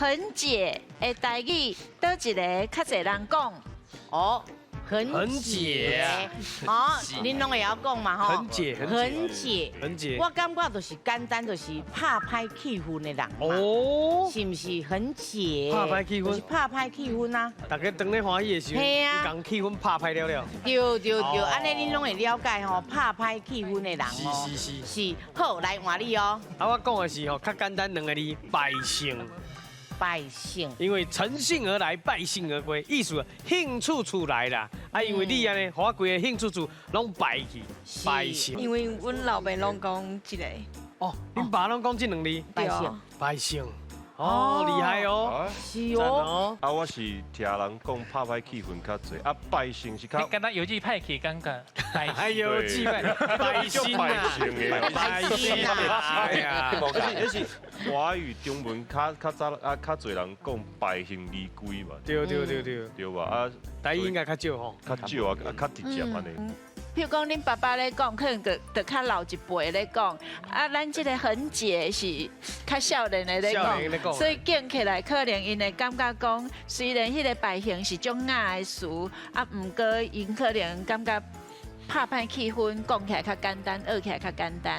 很解的台语，倒一个较侪人讲？哦，很解哦，恁拢会晓讲嘛吼？很解很解。我感觉就是简单，就是拍歹气氛的人嘛。哦，是不是很解？拍歹气氛就是拍歹气氛啊。大家当咧欢喜的时候，嘿啊伊讲气氛拍歹了了。对，安尼恁拢会了解吼，拍歹气氛的人哦。是，好来换你哦。啊，我讲的是吼，较简单两个字，百姓。百姓，因为乘兴而来，败兴而归，意思兴处处来啦。啊，因为你安尼，互我规个兴处处拢败去，败兴。因为阮老爸拢讲一个，哦，恁爸拢讲这两字，百姓，百姓。哦，厉害哦，是哦。啊，我是听人讲拍歹气氛较侪，啊，百姓是较。敢若有句派去感觉，哎呦，气派，百姓啊，百姓啊，哎呀，那是华语中文较早啊，较侪人讲百姓离归嘛。对，对吧？啊，台语应该较少吼，较少啊，较直接安尼。譬如讲，恁爸爸咧讲，可能就较老一辈咧讲，啊，咱这个很解是较少年的咧讲，所以讲起来可能因会感觉讲，虽然迄个百姓是种雅的词，啊，毋过因可能感觉拍歹气氛，讲起来较简单，学起来较简单。